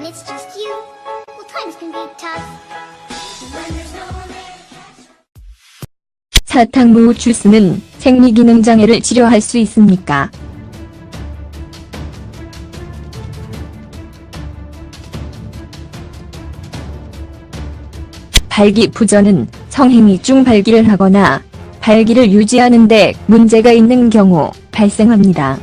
it's just you, well, times can be tough. When there's no one there. 사탕무 주스는 생리기능 장애를 치료할 수 있습니까? 발기부전은 성행위 중 발기를 하거나 발기를 유지하는 데 문제가 있는 경우 발생합니다.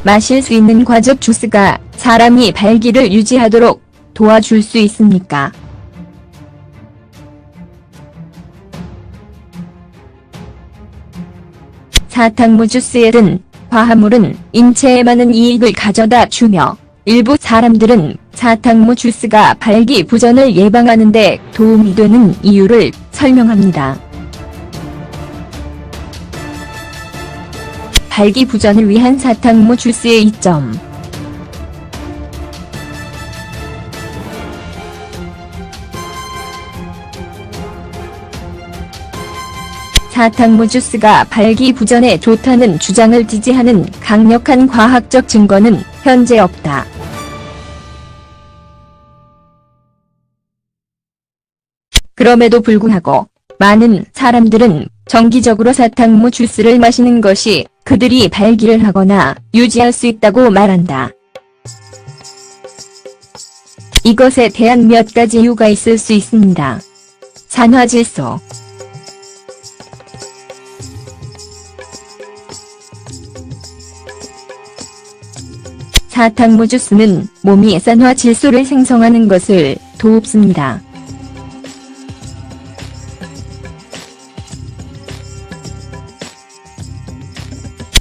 마실 수 있는 과즙 주스가 사람이 발기를 유지하도록 도와줄 수 있습니까? 사탕무 주스에 든 화합물은 인체에 많은 이익을 가져다 주며 일부 사람들은 사탕무 주스가 발기부전을 예방하는 데 도움이 되는 이유를 설명합니다. 발기부전을 위한 사탕무 주스의 이점. 사탕무 주스가 발기부전에 좋다는 주장을 지지하는 강력한 과학적 증거는 현재 없다. 그럼에도 불구하고 많은 사람들은 정기적으로 사탕무 주스를 마시는 것이 그들이 발기를 하거나 유지할 수 있다고 말한다. 이것에 대한 몇 가지 이유가 있을 수 있습니다. 산화질소. 사탕무 주스는 몸이 산화질소를 생성하는 것을 돕습니다.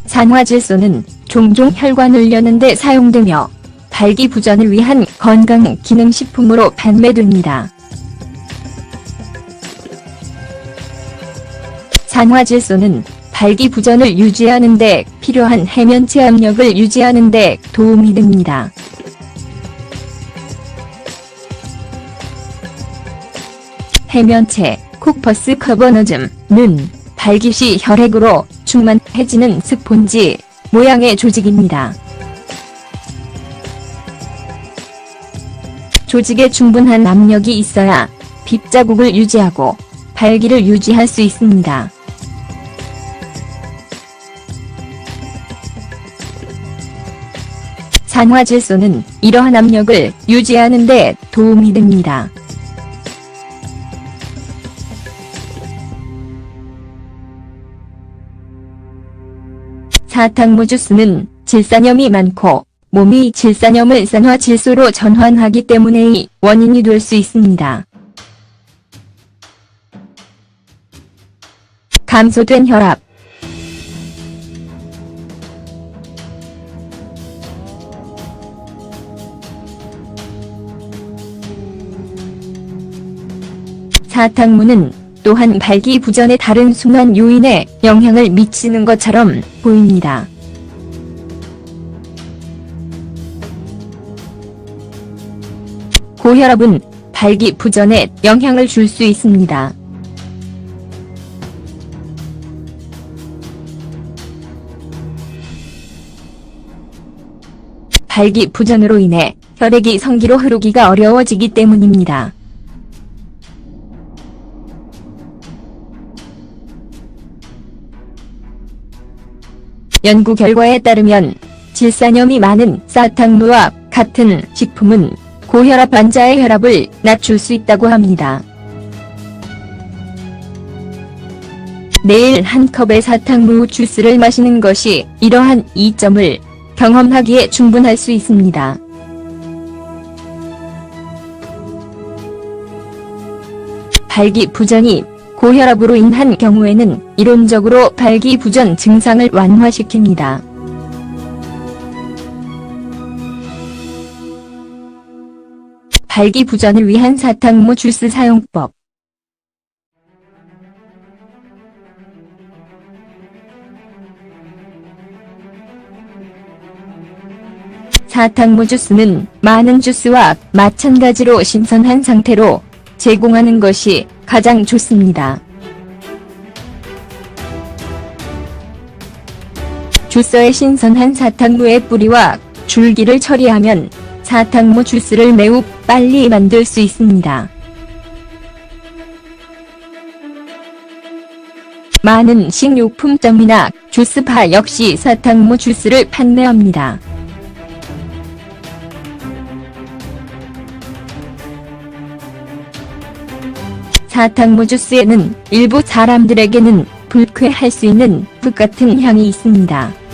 산화질소는 종종 혈관을 여는 데 사용되며 발기부전을 위한 건강기능식품으로 판매됩니다. 산화질소는 발기부전을 유지하는 데 필요한 해면체 압력을 유지하는 데 도움이 됩니다. 해면체, 코퍼스 커버너즘는 발기 시 혈액으로 충만해지는 스폰지 모양의 조직입니다. 조직에 충분한 압력이 있어야 빗자국을 유지하고 발기를 유지할 수 있습니다. 산화질소는 이러한 압력을 유지하는 데 도움이 됩니다. 사탕무 주스는 질산염이 많고 몸이 질산염을 산화질소로 전환하기 때문에 원인이 될 수 있습니다. 감소된 혈압. 사탕무는 또한 발기부전의 다른 순환 요인에 영향을 미치는 것처럼 보입니다. 고혈압은 발기부전에 영향을 줄 수 있습니다. 발기부전으로 인해 혈액이 성기로 흐르기가 어려워지기 때문입니다. 연구 결과에 따르면 질산염이 많은 사탕무와 같은 식품은 고혈압 환자의 혈압을 낮출 수 있다고 합니다. 매일 한 컵의 사탕무 주스를 마시는 것이 이러한 이점을 경험하기에 충분할 수 있습니다. 발기부전이 고혈압으로 인한 경우에는 이론적으로 발기부전 증상을 완화시킵니다. 발기부전을 위한 사탕무 주스 사용법. 사탕무 주스는 많은 주스와 마찬가지로 신선한 상태로 제공하는 것이 가장 좋습니다. 주서에 신선한 사탕무의 뿌리와 줄기를 처리하면 사탕무 주스를 매우 빨리 만들 수 있습니다. 많은 식료품점이나 주스바 역시 사탕무 주스를 판매합니다. 사탕무 주스에는 일부 사람들에게는 불쾌할 수 있는 흙 같은 향이 있습니다.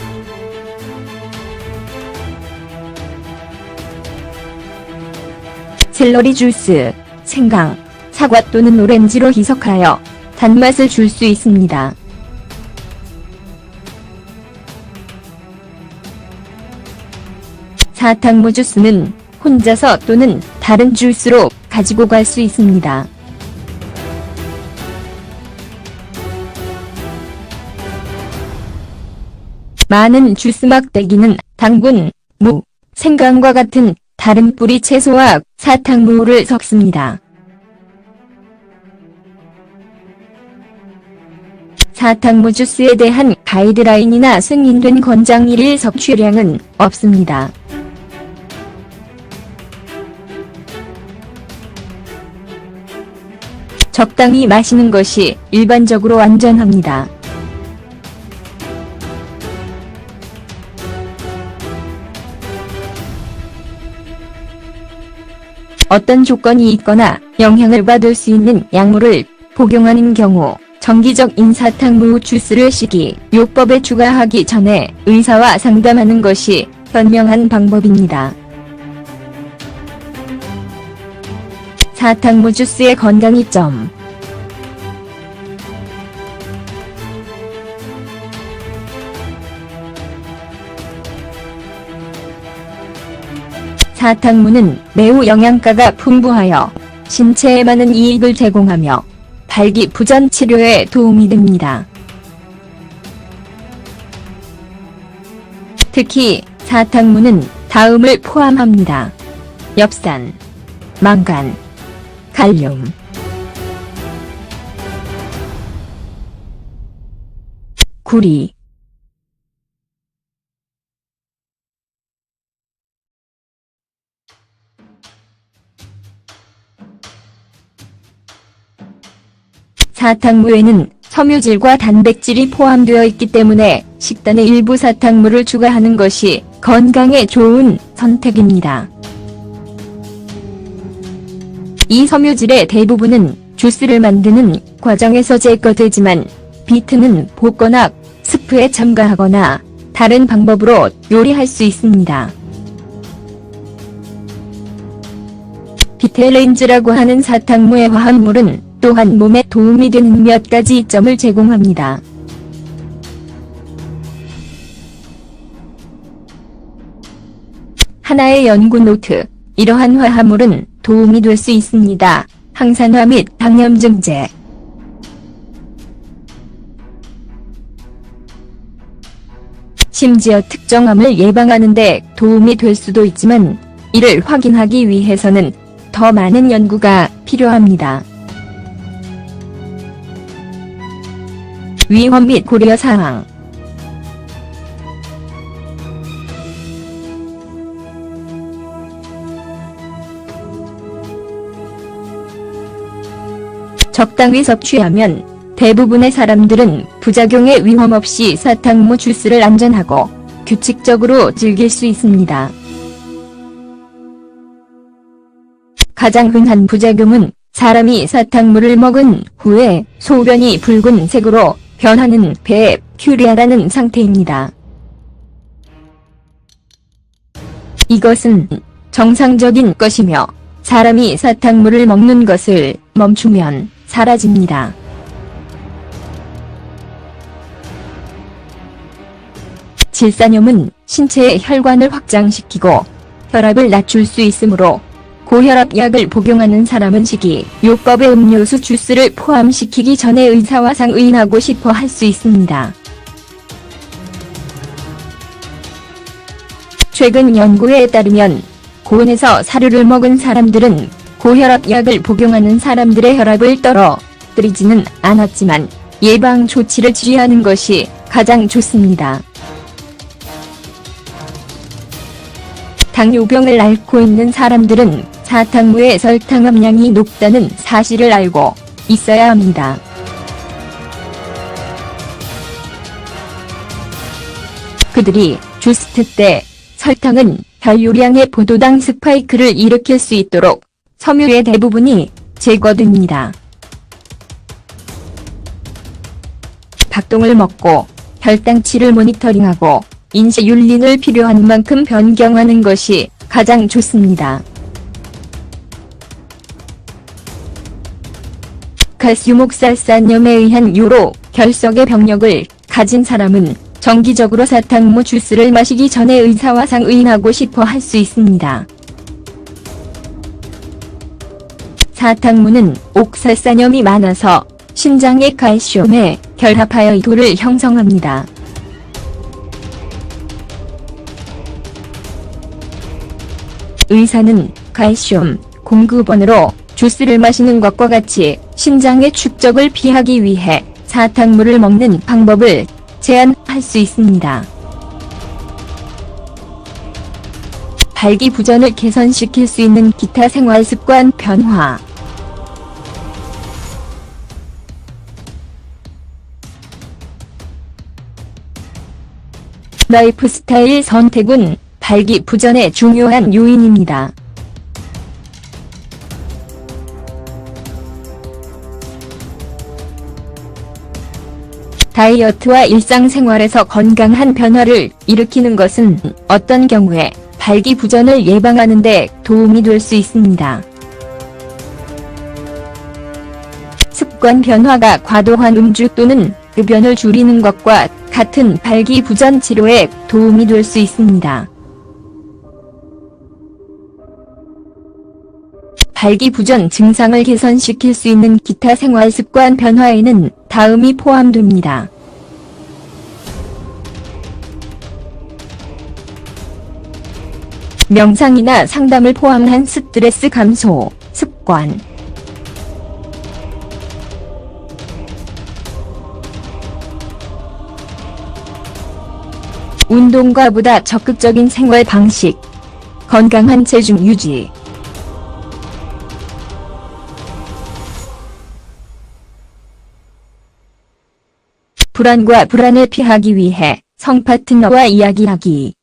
샐러리 주스, 생강, 사과 또는 오렌지로 희석하여 단맛을 줄 수 있습니다. 사탕무 주스는 혼자서 또는 다른 주스로 가지고 갈 수 있습니다. 많은 주스 막대기는 당근, 무, 생강과 같은 다른 뿌리 채소와 사탕무를 섞습니다. 사탕무 주스에 대한 가이드라인이나 승인된 권장일일 섭취량은 없습니다. 적당히 마시는 것이 일반적으로 안전합니다. 어떤 조건이 있거나 영향을 받을 수 있는 약물을 복용하는 경우 정기적인 사탕무 주스를 식이요법에 추가하기 전에 의사와 상담하는 것이 현명한 방법입니다. 사탕무 주스의 건강 이점. 사탕무는 매우 영양가가 풍부하여 신체에 많은 이익을 제공하며 발기부전 치료에 도움이 됩니다. 특히 사탕무는 다음을 포함합니다. 엽산, 망간, 칼륨, 구리, 사탕무에는 섬유질과 단백질이 포함되어 있기 때문에 식단에 일부 사탕무를 추가하는 것이 건강에 좋은 선택입니다. 이 섬유질의 대부분은 주스를 만드는 과정에서 제거되지만 비트는 볶거나 스프에 첨가하거나 다른 방법으로 요리할 수 있습니다. 비텔렌즈라고 하는 사탕무의 화합물은 또한 몸에 도움이 되는 몇 가지 이점을 제공합니다. 하나의 연구 노트. 이러한 화합물은 도움이 될 수 있습니다. 항산화 및 당염 증제. 심지어 특정암을 예방하는 데 도움이 될 수도 있지만 이를 확인하기 위해서는 더 많은 연구가 필요합니다. 위험 및 고려사항. 적당히 섭취하면 대부분의 사람들은 부작용의 위험 없이 사탕무 주스를 안전하고 규칙적으로 즐길 수 있습니다. 가장 흔한 부작용은 사람이 사탕무를 먹은 후에 소변이 붉은색으로 변하는 베큐리아라는 상태입니다. 이것은 정상적인 것이며 사람이 사탕무를 먹는 것을 멈추면 사라집니다. 질산염은 신체의 혈관을 확장시키고 혈압을 낮출 수 있으므로 고혈압약을 복용하는 사람은 식이요법에 음료수 주스를 포함시키기 전에 의사와 상의하고 싶어 할 수 있습니다. 최근 연구에 따르면 고온에서 사료를 먹은 사람들은 고혈압약을 복용하는 사람들의 혈압을 떨어뜨리지는 않았지만 예방 조치를 취하는 것이 가장 좋습니다. 당뇨병을 앓고 있는 사람들은 사탕무의 설탕 함량이 높다는 사실을 알고 있어야 합니다. 그들이 주스 때 설탕은 혈류량의 포도당 스파이크를 일으킬 수 있도록 섬유의 대부분이 제거됩니다. 박동을 먹고 혈당치를 모니터링하고 인슐린을 필요한 만큼 변경하는 것이 가장 좋습니다. 칼슘옥살산염에 의한 요로 결석의 병력을 가진 사람은 정기적으로 사탕무 주스를 마시기 전에 의사와 상의하고 싶어 할 수 있습니다. 사탕무는 옥살산염이 많아서 신장의 칼슘에 결합하여 이도를 형성합니다. 의사는 칼슘 공급원으로 주스를 마시는 것과 같이 신장의 축적을 피하기 위해 사탕물을 먹는 방법을 제한할 수 있습니다. 발기부전을 개선시킬 수 있는 기타 생활습관 변화. 라이프 스타일 선택은 발기부전의 중요한 요인입니다. 다이어트와 일상생활에서 건강한 변화를 일으키는 것은 어떤 경우에 발기부전을 예방하는 데 도움이 될 수 있습니다. 습관 변화가 과도한 음주 또는 흡연을 줄이는 것과 같은 발기부전 치료에 도움이 될 수 있습니다. 발기부전 증상을 개선시킬 수 있는 기타 생활습관 변화에는 다음이 포함됩니다. 명상이나 상담을 포함한 스트레스 감소 습관. 운동과 보다 적극적인 생활 방식. 건강한 체중 유지. 불안과 불안을 피하기 위해 성파트너와 이야기하기.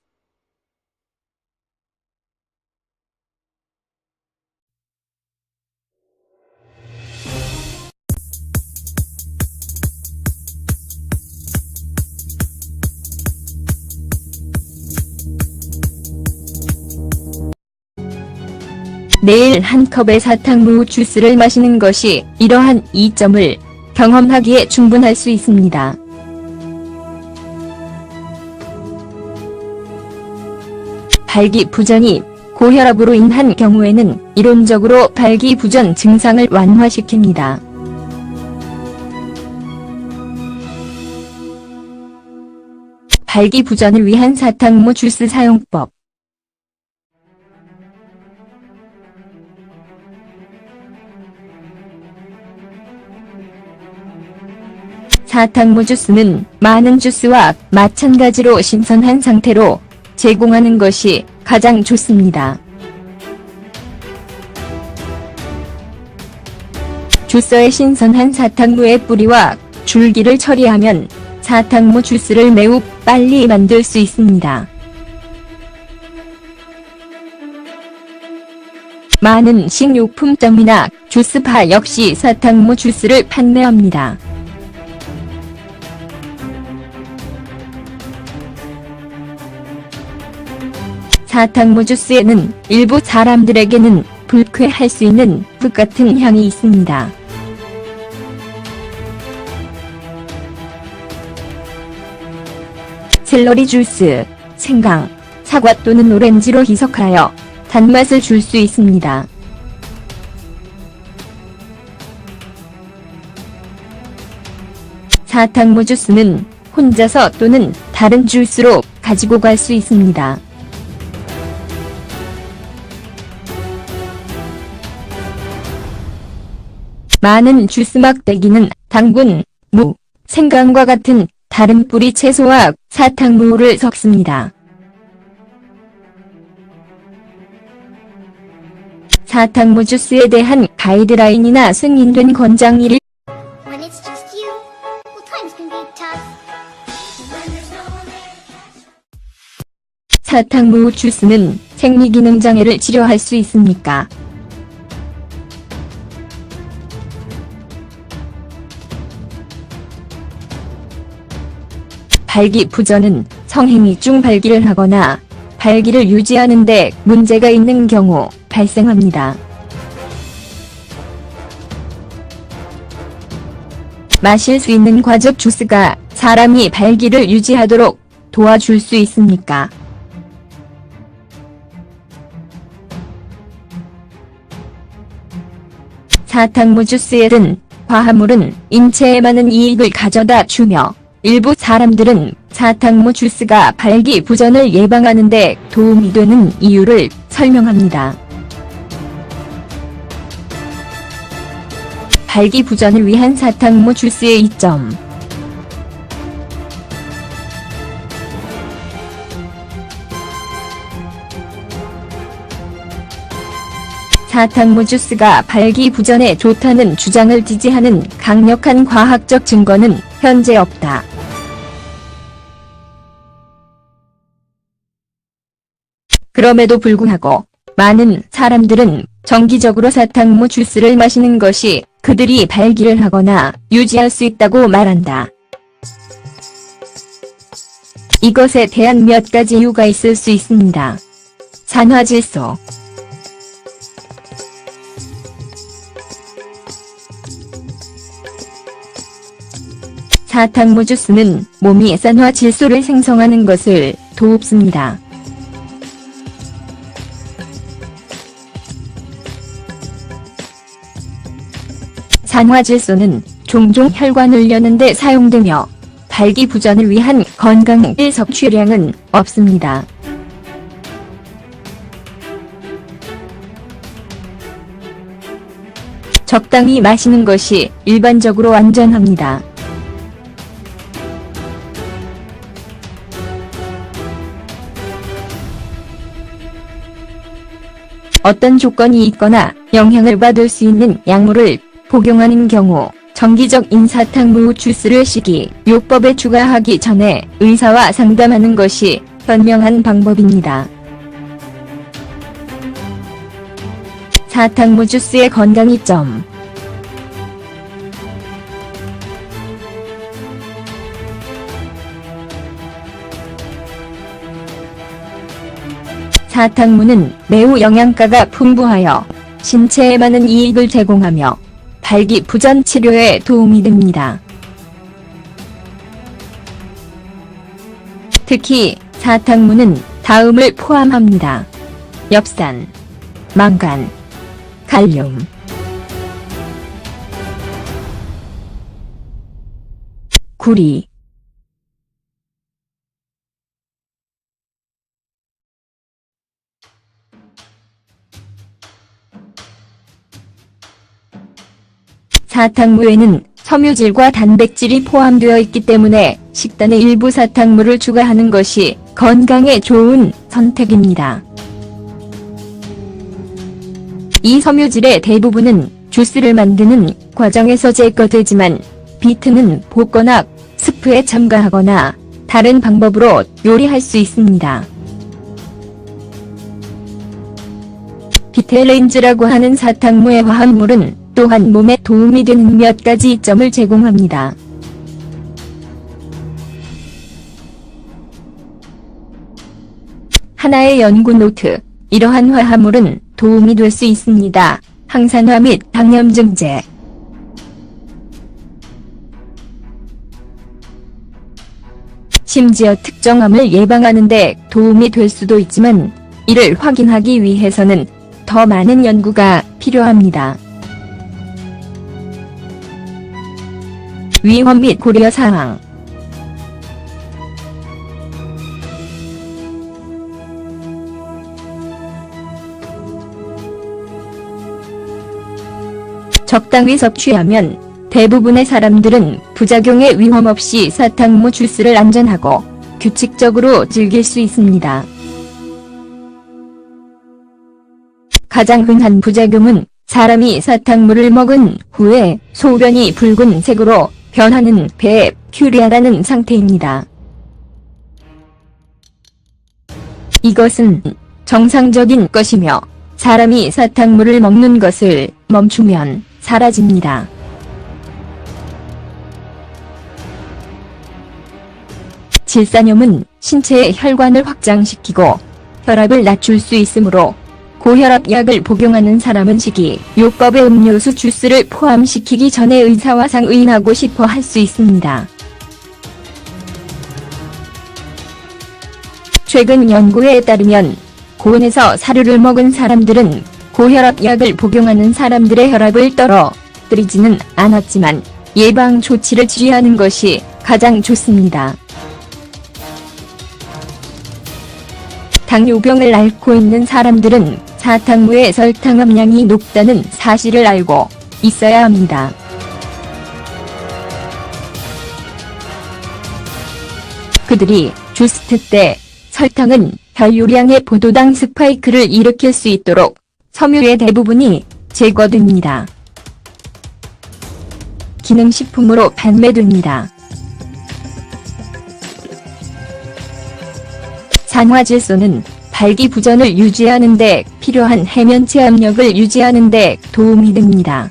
매일 한 컵의 사탕무 주스를 마시는 것이 이러한 이점을 경험하기에 충분할 수 있습니다. 발기부전이 고혈압으로 인한 경우에는 이론적으로 발기부전 증상을 완화시킵니다. 발기부전을 위한 사탕무 주스 사용법. 사탕무 주스는 많은 주스와 마찬가지로 신선한 상태로 제공하는 것이 가장 좋습니다. 주스에 신선한 사탕무의 뿌리와 줄기를 처리하면 사탕무 주스를 매우 빨리 만들 수 있습니다. 많은 식료품점이나 주스바 역시 사탕무 주스를 판매합니다. 사탕무 주스에는 일부 사람들에게는 불쾌할 수 있는 흙 같은 향이 있습니다. 샐러리 주스, 생강, 사과 또는 오렌지로 희석하여 단맛을 줄 수 있습니다. 사탕무 주스는 혼자서 또는 다른 주스로 가지고 갈 수 있습니다. 많은 주스 막대기는 당분, 무, 생강과 같은 다른 뿌리 채소와 사탕무를 섞습니다. 사탕무 주스에 대한 가이드라인이나 승인된 권장일을 When it's just you, well, times can be tough. When there's no one there to catch. 사탕무 주스는 생리기능 장애를 치료할 수 있습니까? 발기부전은 성행위 중 발기를 하거나 발기를 유지하는 데 문제가 있는 경우 발생합니다. 마실 수 있는 과즙 주스가 사람이 발기를 유지하도록 도와줄 수 있습니까? 사탕무 주스에 든 화합물은 인체에 많은 이익을 가져다 주며 일부 사람들은 사탕무 주스가 발기부전을 예방하는 데 도움이 되는 이유를 설명합니다. 발기부전을 위한 사탕무 주스의 이점. 사탕무 주스가 발기부전에 좋다는 주장을 지지하는 강력한 과학적 증거는 현재 없다. 그럼에도 불구하고 많은 사람들은 정기적으로 사탕무 주스를 마시는 것이 그들이 발기를 하거나 유지할 수 있다고 말한다. 이것에 대한 몇 가지 이유가 있을 수 있습니다. 산화질소. 사탕무 주스는 몸이 산화질소를 생성하는 것을 돕습니다. 산화질소는 종종 혈관을 여는 데 사용되며 발기부전을 위한 건강일 섭취량은 없습니다. 적당히 마시는 것이 일반적으로 안전합니다. 어떤 조건이 있거나 영향을 받을 수 있는 약물을 복용하는 경우 정기적인 사탕무 주스를 식이요법에 추가하기 전에 의사와 상담하는 것이 현명한 방법입니다. 사탕무 주스의 건강 이점. 사탕무는 매우 영양가가 풍부하여 신체에 많은 이익을 제공하며 발기부전 치료에 도움이 됩니다. 특히 사탕무는 다음을 포함합니다. 엽산, 망간, 칼륨, 구리. 사탕무에는 섬유질과 단백질이 포함되어 있기 때문에 식단에 일부 사탕무를 추가하는 것이 건강에 좋은 선택입니다. 이 섬유질의 대부분은 주스를 만드는 과정에서 제거되지만 비트는 볶거나 스프에 첨가하거나 다른 방법으로 요리할 수 있습니다. 비텔렌즈라고 하는 사탕무의 화합물은 또한 몸에 도움이 되는 몇 가지 이점을 제공합니다. 하나의 연구 노트. 이러한 화합물은 도움이 될 수 있습니다. 항산화 및 당염증제. 심지어 특정암을 예방하는 데 도움이 될 수도 있지만 이를 확인하기 위해서는 더 많은 연구가 필요합니다. 위험 및 고려사항. 적당히 섭취하면 대부분의 사람들은 부작용의 위험 없이 사탕무 주스를 안전하고 규칙적으로 즐길 수 있습니다. 가장 흔한 부작용은 사람이 사탕물을 먹은 후에 소변이 붉은색으로 변하는 베큐리아라는 상태입니다. 이것은 정상적인 것이며 사람이 사탕물을 먹는 것을 멈추면 사라집니다. 질산염은 신체의 혈관을 확장시키고 혈압을 낮출 수 있으므로 고혈압 약을 복용하는 사람은 식이요법에 음료수 주스를 포함시키기 전에 의사와 상의하고 싶어 할 수 있습니다. 최근 연구에 따르면 고온에서 사료를 먹은 사람들은 고혈압 약을 복용하는 사람들의 혈압을 떨어뜨리지는 않았지만 예방 조치를 취하는 것이 가장 좋습니다. 당뇨병을 앓고 있는 사람들은 사탕무의 설탕 함량이 높다는 사실을 알고 있어야 합니다. 그들이 주스 때 설탕은 혈류량의 포도당 스파이크를 일으킬 수 있도록 섬유의 대부분이 제거됩니다. 기능식품으로 판매됩니다. 산화질소는 발기부전을 유지하는 데 필요한 해면체 압력을 유지하는 데 도움이 됩니다.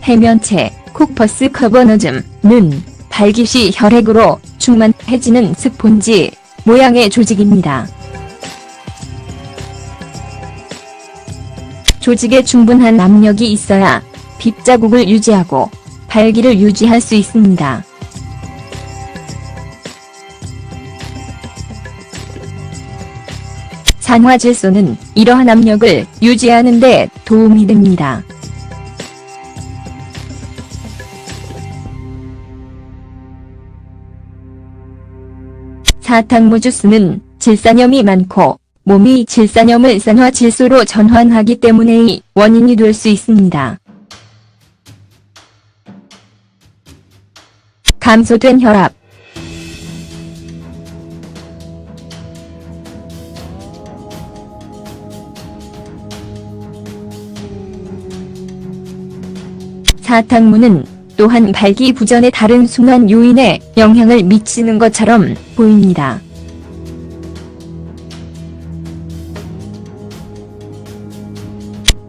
해면체 코퍼스 커버너즘은 발기시 혈액으로 충만해지는 스폰지 모양의 조직입니다. 조직에 충분한 압력이 있어야 빗자국을 유지하고 발기를 유지할 수 있습니다. 산화질소는 이러한 압력을 유지하는 데 도움이 됩니다. 사탕무 주스는 질산염이 많고 몸이 질산염을 산화질소로 전환하기 때문에 원인이 될 수 있습니다. 감소된 혈압. 사탕무는 또한 발기부전의 다른 순환 요인에 영향을 미치는 것처럼 보입니다.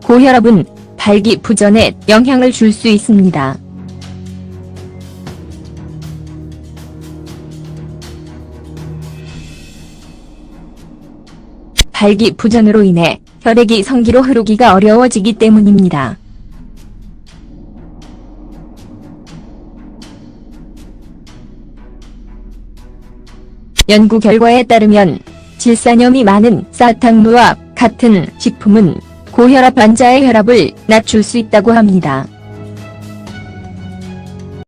고혈압은 발기부전에 영향을 줄 수 있습니다. 발기부전으로 인해 혈액이 성기로 흐르기가 어려워지기 때문입니다. 연구 결과에 따르면 질산염이 많은 사탕무와 같은 식품은 고혈압 환자의 혈압을 낮출 수 있다고 합니다.